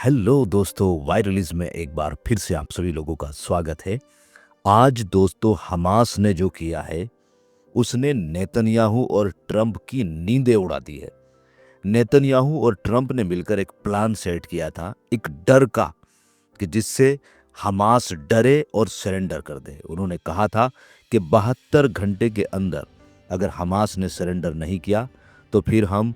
Hello दोस्तों, वायरलिज़ में एक बार फिर से आप सभी लोगों का स्वागत है। आज दोस्तों हमास ने जो किया है, उसने नेतन्याहू और ट्रंप की नींदें उड़ा दी है। नेतन्याहू और ट्रंप ने मिलकर एक प्लान सेट किया था, एक डर का, कि जिससे हमास डरे और सरेंडर कर दे। उन्होंने कहा था कि 72 घंटे के अंदर अगर हमास ने सरेंडर नहीं किया तो फिर हम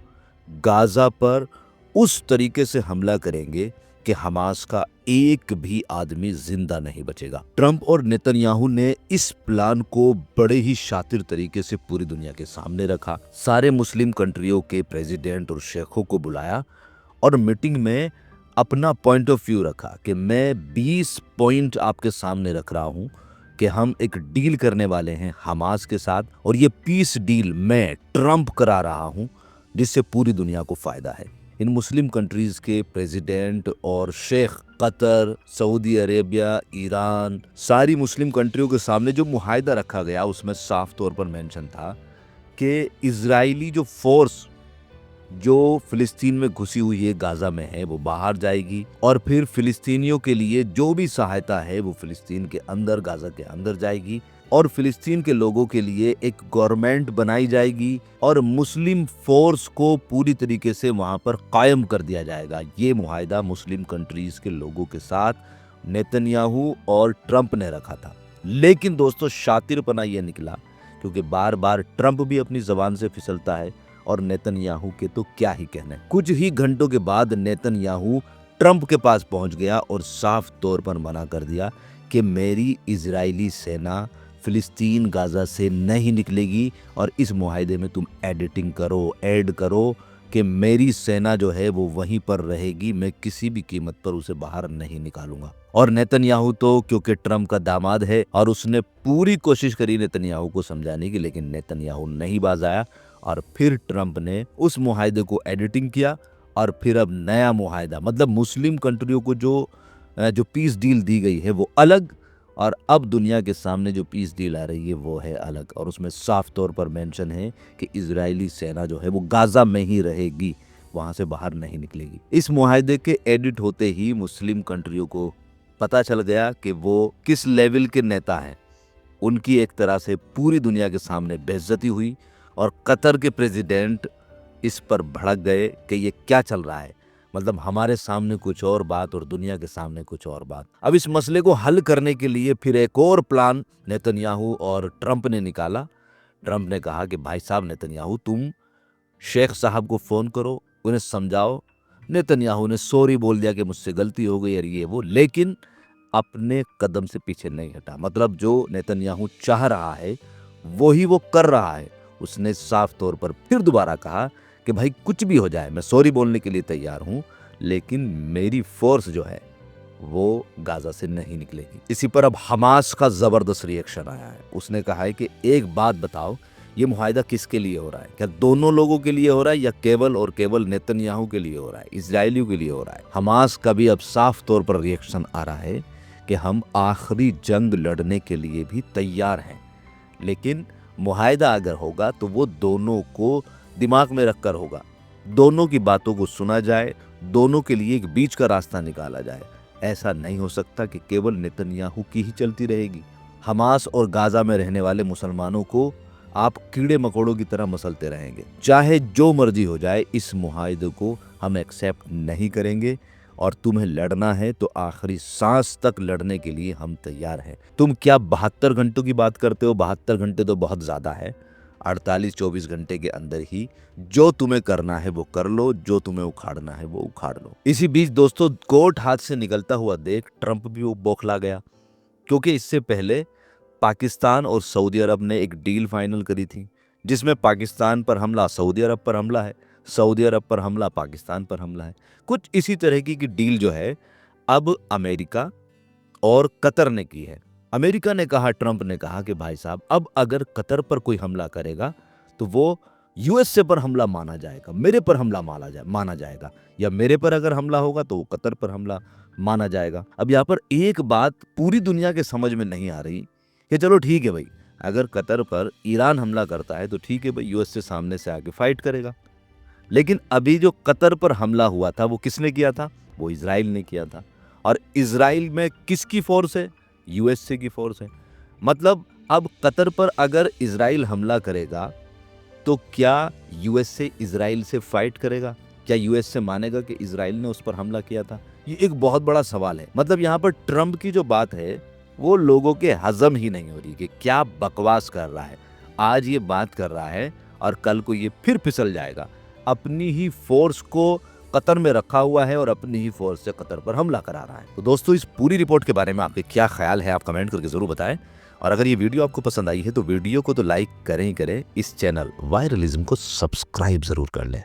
गाज़ा पर उस तरीके से हमला करेंगे कि हमास का एक भी आदमी जिंदा नहीं बचेगा। ट्रंप और नेतन्याहू ने इस प्लान को बड़े ही शातिर तरीके से पूरी दुनिया के सामने रखा। सारे मुस्लिम कंट्रियों के प्रेसिडेंट और शेखों को बुलाया और मीटिंग में अपना पॉइंट ऑफ व्यू रखा कि मैं 20 पॉइंट आपके सामने रख रहा हूं कि हम एक डील करने वाले हैं हमास के साथ, और ये पीस डील मैं ट्रंप करा रहा हूं, जिससे पूरी दुनिया को फायदा है। इन मुस्लिम कंट्रीज के प्रेसिडेंट और शेख, कतर, सऊदी अरेबिया, ईरान, सारी मुस्लिम कंट्रियों के सामने जो मुआहदा रखा गया उसमें साफ तौर पर मेंशन था कि इजरायली जो फोर्स जो फिलिस्तीन में घुसी हुई है, गाजा में है, वो बाहर जाएगी और फिर फिलिस्तीनियों के लिए जो भी सहायता है वो फिलिस्तीन के अंदर, गाजा के अंदर जाएगी और फिलिस्तीन के लोगों के लिए एक गवर्नमेंट बनाई जाएगी और मुस्लिम फोर्स को पूरी तरीके से वहां पर कायम कर दिया जाएगा। ये मुआहदा मुस्लिम कंट्रीज के लोगों के साथ नेतन्याहू और ट्रंप ने रखा था। लेकिन दोस्तों शातिरपना ये निकला, क्योंकि बार बार ट्रंप भी अपनी जबान से फिसलता है और नेतन्याहू के तो क्या ही कहने। कुछ ही घंटों के बाद नेतन्याहू ट्रंप के पास पहुंच गया और साफ तौर पर मना कर दिया कि मेरी इजरायली सेना फिलिस्तीन, गाजा से नहीं निकलेगी और इस मुआहदे में तुम एडिटिंग करो, ऐड करो कि मेरी सेना जो है वो वहीं पर रहेगी, मैं किसी भी कीमत पर उसे बाहर नहीं निकालूंगा। और नेतन्याहू तो क्योंकि ट्रंप का दामाद है और उसने पूरी कोशिश करी नेतन्याहू को समझाने की, लेकिन नेतन्याहू नहीं बाज आया और फिर ट्रंप ने उस मुआहदे को एडिटिंग किया और फिर अब नया मुआहदा, मतलब मुस्लिम कंट्रियों को जो पीस डील दी गई है वो अलग, और अब दुनिया के सामने जो पीस डील आ रही है वो है अलग। और उसमें साफ तौर पर मेंशन है कि इजरायली सेना जो है वो गाजा में ही रहेगी, वहां से बाहर नहीं निकलेगी। इस मुआहदे के एडिट होते ही मुस्लिम कंट्रियों को पता चल गया कि वो किस लेवल के नेता हैं। उनकी एक तरह से पूरी दुनिया के सामने बेइज्जती हुई और कतर के प्रेसिडेंट इस पर भड़क गए कि ये क्या चल रहा है, मतलब हमारे सामने कुछ और बात और दुनिया के सामने कुछ और बात। अब इस मसले को हल करने के लिए फिर एक और प्लान नेतन्याहू और ट्रंप ने निकाला। ट्रंप ने कहा कि भाई साहब नेतन्याहू, तुम शेख साहब को फ़ोन करो, उन्हें समझाओ। नेतन्याहू ने सॉरी बोल दिया कि मुझसे गलती हो गई और ये वो, लेकिन अपने कदम से पीछे नहीं हटा। मतलब जो नेतन्याहू चाह रहा है वही वो कर रहा है। उसने साफ तौर पर फिर दोबारा कहा कि भाई कुछ भी हो जाए मैं सॉरी बोलने के लिए तैयार हूं, लेकिन मेरी फोर्स जो है वो गाजा से नहीं निकलेगी। इसी पर अब हमास का जबरदस्त रिएक्शन आया है। उसने कहा है कि एक बात बताओ, ये मुआहदा किसके लिए हो रहा है? क्या दोनों लोगों के लिए हो रहा है या केवल और केवल नेतन्याहू के लिए हो रहा है, इजरायलियों के लिए हो रहा है? हमास का भी अब साफ तौर पर रिएक्शन आ रहा है कि हम आखिरी जंग लड़ने के लिए भी तैयार हैं, लेकिन मुआहदा अगर होगा तो वो दोनों को दिमाग में रखकर होगा, दोनों की बातों को सुना जाए, दोनों के लिए एक बीच का रास्ता निकाला जाए। ऐसा नहीं हो सकता कि केवल नेतन्याहू की ही चलती रहेगी। हमास और गाजा में रहने वाले मुसलमानों को आप कीड़े मकोड़ों की तरह मसलते रहेंगे। चाहे जो मर्जी हो जाए, इस मुआहदे को हम एक्सेप्ट नहीं करेंगे और तुम्हें लड़ना है तो आखिरी सांस तक लड़ने के लिए हम तैयार हैं। तुम क्या 72 घंटों की बात करते हो? 72 घंटे तो बहुत ज़्यादा है। 48-24 घंटे के अंदर ही जो तुम्हें करना है वो कर लो, जो तुम्हें उखाड़ना है वो उखाड़ लो। इसी बीच दोस्तों कोर्ट हाथ से निकलता हुआ देख ट्रंप भी वो बौखला गया, क्योंकि इससे पहले पाकिस्तान और सऊदी अरब ने एक डील फाइनल करी थी, जिसमें पाकिस्तान पर हमला सऊदी अरब पर हमला है, सऊदी अरब पर हमला पाकिस्तान पर हमला है। कुछ इसी तरह की डील जो है अब अमेरिका और कतर ने की है। अमेरिका ने कहा, ट्रंप ने कहा कि भाई साहब अब अगर कतर पर कोई हमला करेगा तो वो यूएसए पर हमला माना जाएगा, मेरे पर हमला माना जाएगा, या मेरे पर अगर हमला होगा तो वो कतर पर हमला माना जाएगा। अब यहाँ पर एक बात पूरी दुनिया के समझ में नहीं आ रही कि चलो ठीक है भाई, अगर कतर पर ईरान हमला करता है तो ठीक है भाई, यूएसए सामने से आके फाइट करेगा। लेकिन अभी जो कतर पर हमला हुआ था वो किसने किया था? वो इजराइल ने किया था। और इजराइल में किसकी फोर्स है? यूएसए की फोर्स है। मतलब अब कतर पर अगर इजराइल हमला करेगा तो क्या यूएसए इजराइल से फाइट करेगा? क्या यूएसए मानेगा कि इजराइल ने उस पर हमला किया था? ये एक बहुत बड़ा सवाल है। मतलब यहाँ पर ट्रंप की जो बात है वो लोगों के हजम ही नहीं हो रही कि क्या बकवास कर रहा है। आज ये बात कर रहा है और कल को ये फिर फिसल जाएगा। अपनी ही फोर्स को कतर में रखा हुआ है और अपनी ही फोर्स से कतर पर हमला करा रहा है। तो दोस्तों, इस पूरी रिपोर्ट के बारे में आपके क्या ख्याल है, आप कमेंट करके जरूर बताएं। और अगर ये वीडियो आपको पसंद आई है तो वीडियो को तो लाइक करें ही करें, इस चैनल वायरलिज्म को सब्सक्राइब जरूर कर लें।